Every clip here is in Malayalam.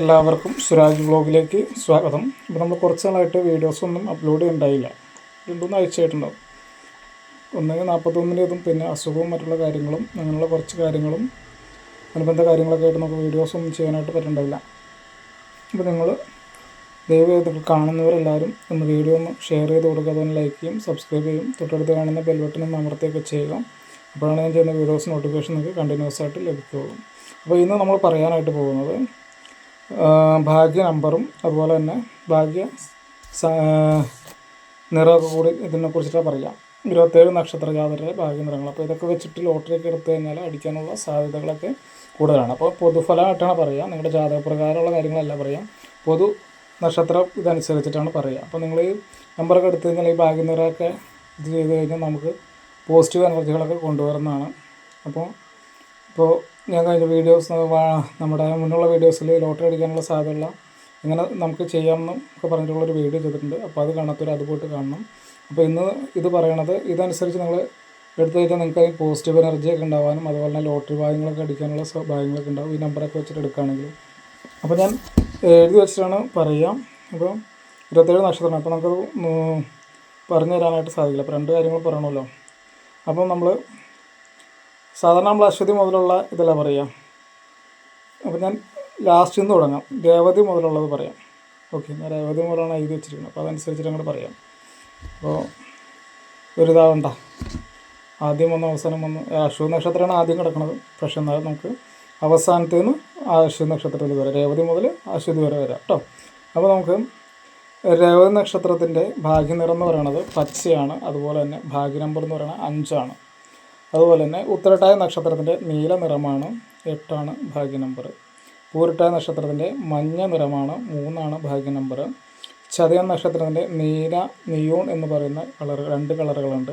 എല്ലാവർക്കും സുരാജ് വ്ലോഗിലേക്ക് സ്വാഗതം. ഇപ്പോൾ നമ്മൾ കുറച്ച് നാളായിട്ട് വീഡിയോസൊന്നും അപ്ലോഡ് ചെയ്യുന്നുണ്ടായില്ല. 2-3 ആഴ്ചയായിട്ടുണ്ടാവും. ഒന്നെങ്കിൽ 41-ൻ്റെതും പിന്നെ അസുഖവും മറ്റുള്ള കാര്യങ്ങളും അങ്ങനെയുള്ള കുറച്ച് കാര്യങ്ങളും അനുബന്ധ കാര്യങ്ങളൊക്കെ ആയിട്ട് നമുക്ക് വീഡിയോസൊന്നും ചെയ്യാനായിട്ട് പറ്റുന്നുണ്ടായില്ല. അപ്പോൾ നിങ്ങൾ ദയവായി കാണുന്നവരെല്ലാവരും ഒന്ന് വീഡിയോ ഒന്ന് ഷെയർ ചെയ്ത് കൊടുക്കുക, അതുപോലെ ലൈക്ക് ചെയ്യും, സബ്സ്ക്രൈബ് ചെയ്യും, തൊട്ടടുത്ത് കാണുന്ന ബെൽ ബട്ടൺ ഒന്ന് അമർത്തുകയൊക്കെ ചെയ്യുക. അപ്പോഴാണ് ഞാൻ ചെയ്യുന്ന വീഡിയോസ് നോട്ടിഫിക്കേഷൻ നിങ്ങൾക്ക് കണ്ടിന്യൂസ് ആയിട്ട് ലഭിക്കുകയുള്ളൂ. അപ്പോൾ ഇന്ന് നമ്മൾ പറയാനായിട്ട് പോകുന്നത് ഭാഗ്യ നമ്പറും അതുപോലെ തന്നെ ഭാഗ്യ നിറമൊക്കെ കൂടി ഇതിനെക്കുറിച്ചിട്ടാണ് പറയാം. 27 നക്ഷത്ര ജാതകരുടെ ഭാഗ്യ നിറങ്ങൾ. അപ്പോൾ ഇതൊക്കെ വെച്ചിട്ട് ലോട്ടറിയൊക്കെ എടുത്തു കഴിഞ്ഞാൽ അടിക്കാനുള്ള സാധ്യതകളൊക്കെ കൂടുതലാണ്. അപ്പോൾ പൊതുഫലമായിട്ടാണ് പറയുക, നിങ്ങളുടെ ജാതകപ്രകാരമുള്ള കാര്യങ്ങളല്ല പറയാം, പൊതു നക്ഷത്രം ഇതനുസരിച്ചിട്ടാണ് പറയുക. അപ്പോൾ നിങ്ങൾ ഈ നമ്പറൊക്കെ എടുത്തു കഴിഞ്ഞാൽ ഈ ഭാഗ്യ നിറമൊക്കെ ഇത് ചെയ്ത് കഴിഞ്ഞാൽ നമുക്ക് പോസിറ്റീവ് എനർജികളൊക്കെ കൊണ്ടുവരുന്നതാണ്. ഇപ്പോൾ ഞാൻ കഴിഞ്ഞ വീഡിയോസ് നമ്മുടെ മുന്നുള്ള വീഡിയോസിൽ ലോട്ടറി അടിക്കാനുള്ള സാധ്യതയുള്ള എങ്ങനെ നമുക്ക് ചെയ്യാമെന്നും ഒക്കെ പറഞ്ഞിട്ടുള്ളൊരു വീഡിയോ ചെയ്തിട്ടുണ്ട്. അപ്പോൾ അത് കാണാത്തവർ അത് പോയിട്ട് കാണണം. അപ്പോൾ ഇന്ന് ഇത് പറയണത് ഇതനുസരിച്ച് നിങ്ങൾ എടുത്തു കഴിഞ്ഞാൽ നിങ്ങൾക്ക് പോസിറ്റീവ് എനർജിയൊക്കെ ഉണ്ടാകാനും അതുപോലെ തന്നെ ലോട്ടറി ഭാഗ്യങ്ങളൊക്കെ അടിക്കാനുള്ള ഭാഗ്യങ്ങളൊക്കെ ഉണ്ടാവും ഈ നമ്പറൊക്കെ വെച്ചിട്ട് എടുക്കുകയാണെങ്കിൽ. അപ്പോൾ ഞാൻ എഴുതി വെച്ചിട്ടാണ് പറയാം. അപ്പോൾ 27 നക്ഷത്രമാണ്. അപ്പോൾ നമുക്കത് പറഞ്ഞു തരാനായിട്ട് സാധിക്കില്ല. അപ്പോൾ 2 കാര്യങ്ങൾ പറയണമല്ലോ. അപ്പം നമ്മൾ സാധാരണ നമ്മൾ അശ്വതി മുതലുള്ള ഇതെല്ലാം പറയാം. അപ്പോൾ ഞാൻ ലാസ്റ്റിൽ നിന്ന് തുടങ്ങാം. രേവതി മുതലുള്ളത് പറയാം. ഓക്കെ, ഞാൻ രേവതി മുതലാണ് എഴുതി വെച്ചിരിക്കുന്നത്. അപ്പോൾ അതനുസരിച്ചിട്ട് അങ്ങോട്ട് പറയാം. അപ്പോൾ ഒരിതാവണ്ട, ആദ്യം വന്ന് അവസാനം വന്ന് അശ്വതി നക്ഷത്രമാണ് ആദ്യം കിടക്കുന്നത്. പക്ഷേ എന്നാലും നമുക്ക് അവസാനത്തേന്ന് അശ്വതി നക്ഷത്രത്തിൽ വരാം. രേവതി മുതൽ അശ്വതി വരെ വരാം കേട്ടോ. അപ്പോൾ നമുക്ക് രേവതി നക്ഷത്രത്തിൻ്റെ ഭാഗ്യനിറം എന്ന് പറയുന്നത് പച്ചയാണ്. അതുപോലെ തന്നെ ഭാഗ്യ നമ്പർ എന്ന് പറയുന്നത് 5 അതുപോലെ തന്നെ ഉത്തരട്ടായ നക്ഷത്രത്തിൻ്റെ നീല നിറമാണ് 8 ഭാഗ്യ നമ്പർ. പൂരിട്ടായ നക്ഷത്രത്തിൻ്റെ മഞ്ഞ നിറമാണ് 3 ഭാഗ്യ നമ്പർ. ചതയം നക്ഷത്രത്തിൻ്റെ നിയോൺ എന്ന് പറയുന്ന കളർ 2 കളറുകളുണ്ട്.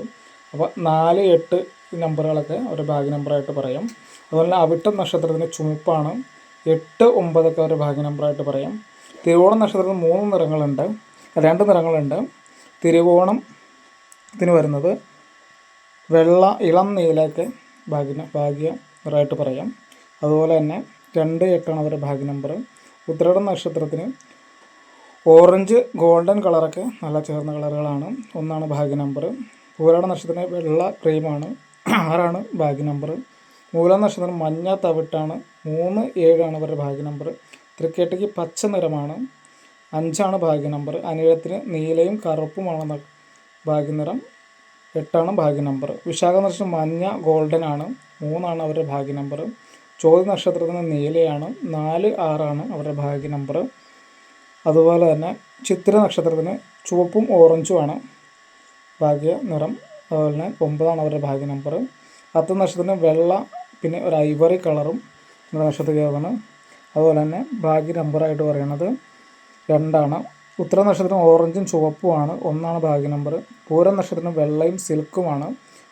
അപ്പോൾ 4, 8 നമ്പറുകളൊക്കെ ഒരു ഭാഗ്യ നമ്പറായിട്ട് പറയാം. അതുപോലെ തന്നെ അവിട്ടം നക്ഷത്രത്തിൻ്റെ ചുമപ്പാണ് 8, 9 ഒക്കെ ഒരു ഭാഗ്യ നമ്പറായിട്ട് പറയാം. തിരുവോണം നക്ഷത്രത്തിന് 2 നിറങ്ങളുണ്ട്. തിരുവോണത്തിന് വരുന്നത് വെള്ള, ഇളം നീലയൊക്കെ ഭാഗ്യ നിറമായിട്ട് പറയാം. അതുപോലെ തന്നെ 2, 8 അവരുടെ ഭാഗ്യ നമ്പർ. ഉത്രടം നക്ഷത്രത്തിന് ഓറഞ്ച്, ഗോൾഡൻ കളറൊക്കെ നല്ല ചേർന്ന കളറുകളാണ്. 1 ഭാഗ്യ നമ്പർ. പൂരാട നക്ഷത്രത്തിന് വെള്ള ക്രീമാണ് 6 ഭാഗ്യ നമ്പർ. മൂലം നക്ഷത്രം മഞ്ഞ തവിട്ടാണ് 3, 7 അവരുടെ ഭാഗ്യ നമ്പർ. തൃക്കേട്ടയ്ക്ക് പച്ച നിറമാണ് 5 ഭാഗ്യ നമ്പർ. അനിഴത്തിന് നീലയും കറുപ്പുമാണ് ഭാഗ്യനിറം 8 ഭാഗ്യ നമ്പർ. വിശാഖ നക്ഷത്രം മഞ്ഞ ഗോൾഡൻ ആണ് 3 അവരുടെ ഭാഗ്യ നമ്പർ. ചോതി നക്ഷത്രത്തിന് നീലയാണ് 4, 6 അവരുടെ ഭാഗ്യ നമ്പർ. അതുപോലെ തന്നെ ചിത്തിര നക്ഷത്രത്തിന് ചുവപ്പും ഓറഞ്ചുമാണ് ഭാഗ്യ നിറം. അതുപോലെ തന്നെ 9 അവരുടെ ഭാഗ്യ നമ്പർ. അത്ത നക്ഷത്രത്തിന് വെള്ള പിന്നെ ഒരു ഐവറി കളറും നക്ഷത്രമാണ്. അതുപോലെ തന്നെ ഭാഗ്യ നമ്പറായിട്ട് പറയുന്നത് 2. ഉത്തര നക്ഷത്രം ഓറഞ്ചും ചുവപ്പുമാണ് 1 ഭാഗ്യ നമ്പർ. പൂരം നക്ഷത്രം വെള്ളയും സിൽക്കുമാണ്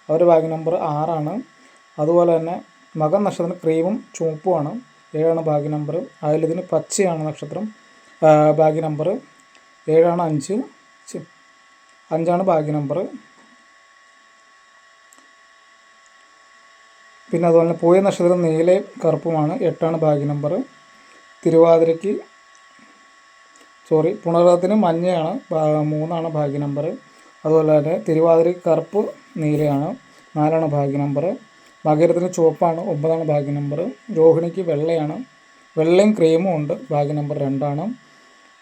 അവരുടെ ഭാഗ്യ നമ്പർ 6. അതുപോലെ തന്നെ മകം നക്ഷത്രം ക്രീമും ചുവപ്പുമാണ് 7 ഭാഗ്യ നമ്പർ. അതിലിതിന് പച്ചയാണ് നക്ഷത്രം ഭാഗ്യ നമ്പർ 7, 5 ഭാഗ്യ നമ്പർ. പിന്നെ അതുപോലെ തന്നെ പൂയ നക്ഷത്രം നീലയും കറുപ്പുമാണ് 8 ഭാഗ്യ നമ്പർ. പുണർത്തിന് മഞ്ഞയാണ് 3 ഭാഗ്യ നമ്പർ. അതുപോലെ തന്നെ തിരുവാതിരയ്ക്ക് കറുപ്പ് നീലയാണ് 4 ഭാഗ്യ നമ്പർ. മകരത്തിന് ചുവപ്പാണ് 9 ഭാഗ്യ നമ്പർ. രോഹിണിക്ക് വെള്ളയും ക്രീമും ഉണ്ട് ഭാഗ്യ നമ്പർ 2.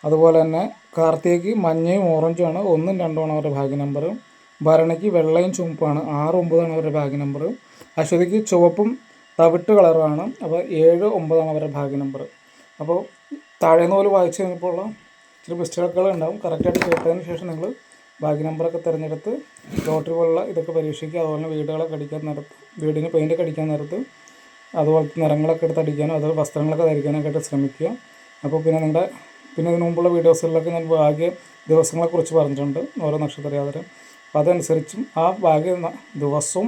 അതുപോലെ തന്നെ കാർത്തികയ്ക്ക് മഞ്ഞയും ഓറഞ്ചുമാണ് 1, 2 അവരുടെ ഭാഗ്യ നമ്പർ. ഭരണിക്ക് വെള്ളയും ചുവപ്പാണ് 6, 9 അവരുടെ ഭാഗ്യ നമ്പർ. അശ്വതിക്ക് ചുവപ്പും തവിട്ട് കളറാണ്. അപ്പോൾ 7, 9 അവരുടെ ഭാഗ്യ നമ്പർ. അപ്പോൾ താഴേന്ന് പോലെ വായിച്ചു കഴിഞ്ഞപ്പോൾ ഉള്ള ഇച്ചിരി മിസ്റ്റേക്കുകൾ ഉണ്ടാവും. കറക്റ്റായിട്ട് കേട്ടതിന് ശേഷം നിങ്ങൾ ഭാഗ്യ നമ്പറൊക്കെ തിരഞ്ഞെടുത്ത് ലോട്ടറി പോലുള്ള ഇതൊക്കെ പരീക്ഷിക്കുക. അതുപോലെ തന്നെ വീടുകളൊക്കെ അടിക്കാൻ നേരത്ത്, വീടിന് പെയിൻ്റൊക്കെ അടിക്കാൻ നേരത്ത് അതുപോലത്തെ നിറങ്ങളൊക്കെ എടുത്ത് അടിക്കാനും അതുപോലെ വസ്ത്രങ്ങളൊക്കെ ധരിക്കാനൊക്കെ ആയിട്ട് ശ്രമിക്കുക. അപ്പോൾ പിന്നെ ഇതിനു മുമ്പുള്ള വീഡിയോസുകളിലൊക്കെ ഞാൻ ഭാഗ്യ ദിവസങ്ങളെക്കുറിച്ച് പറഞ്ഞിട്ടുണ്ട്, ഓരോ നക്ഷത്രജാതകരും. അപ്പോൾ അതനുസരിച്ചും ആ ഭാഗ്യ ദിവസവും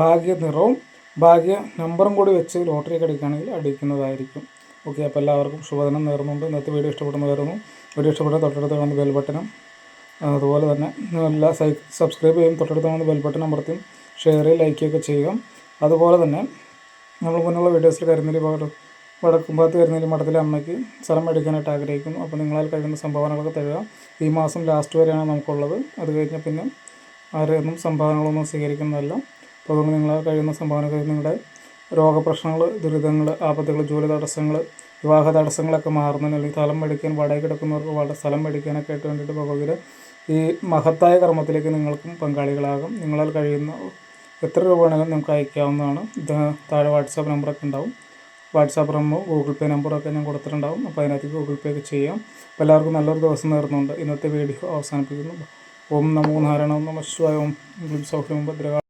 ഭാഗ്യ നിറവും ഭാഗ്യ നമ്പറും കൂടി വെച്ച് ലോട്ടറിയൊക്കെ അടിക്കുകയാണെങ്കിൽ അടിക്കുന്നതായിരിക്കും. ഓക്കെ, അപ്പോൾ എല്ലാവർക്കും ശുഭദിനം നേർന്നുകൊണ്ട് ഇന്നത്തെ വീഡിയോ ഇഷ്ടപ്പെടുന്നതായിരുന്നു. വീഡിയോ ഇഷ്ടപ്പെട്ട തൊട്ടടുത്ത് കാണുന്ന ബെൽ ബട്ടനും അതുപോലെ തന്നെ എല്ലാ സബ്സ്ക്രൈബ് ചെയ്യും, തൊട്ടടുത്ത് കാണുന്ന ബെൽ ബട്ടൺ അമർത്തിയും ഷെയർ ലൈക്കൊക്കെ ചെയ്യുക. അതുപോലെ തന്നെ നമ്മൾ മുന്നുള്ള വീഡിയോസിൽ വടക്കുംഭാഗത്ത് വരുന്നതിൽ മഠത്തിലെ അമ്മയ്ക്ക് സ്ഥലം മേടിക്കാനായിട്ട് ആഗ്രഹിക്കുന്നു. അപ്പോൾ നിങ്ങളാൽ കഴിയുന്ന സംഭാവനകളൊക്കെ തരിക. ഈ മാസം ലാസ്റ്റ് വരെയാണ് നമുക്കുള്ളത്. അത് കഴിഞ്ഞാൽ പിന്നെ ആരെയൊന്നും സംഭാവനകളൊന്നും സ്വീകരിക്കുന്നതല്ല. അപ്പോൾ അതുകൊണ്ട് നിങ്ങളാൽ കഴിയുന്ന സംഭാവനകൾ നിങ്ങളുടെ രോഗപ്രശ്നങ്ങൾ, ദുരിതങ്ങൾ, ആപത്തുകൾ, ജോലി തടസ്സങ്ങൾ, വിവാഹ തടസ്സങ്ങളൊക്കെ മാറുന്നതിന്, അല്ലെങ്കിൽ സ്ഥലം മേടിക്കാൻ, വാടക കിടക്കുന്നവർക്ക് സ്ഥലം മേടിക്കാനൊക്കെ ആയിട്ട് വേണ്ടിയിട്ട് ഭഗവതിയുടെ ഈ മഹത്തായ കർമ്മത്തിലേക്ക് നിങ്ങൾക്കും പങ്കാളികളാകും. നിങ്ങളാൽ കഴിയുന്ന എത്ര രൂപ വേണമെങ്കിലും നിങ്ങൾക്ക് അയക്കാവുന്നതാണ്. ഇത് താഴെ വാട്സാപ്പ് നമ്പറൊക്കെ ഉണ്ടാവും. വാട്സാപ്പ് നമ്പർ, ഗൂഗിൾ പേ നമ്പറൊക്കെ ഞാൻ കൊടുത്തിട്ടുണ്ടാവും. അപ്പോൾ അതിനകത്ത് ഗൂഗിൾ പേ ഒക്കെ ചെയ്യാം. അപ്പോൾ എല്ലാവർക്കും നല്ലൊരു ദിവസം നേർന്നുകൊണ്ട് ഇന്നത്തെ വീഡിയോ അവസാനിപ്പിക്കുന്നു. ഓം നമോ നാരായണ നമഃ ശിവായ. ഓം ഗ്ലീം സൗഖ്യം ഭദ്രകാളി.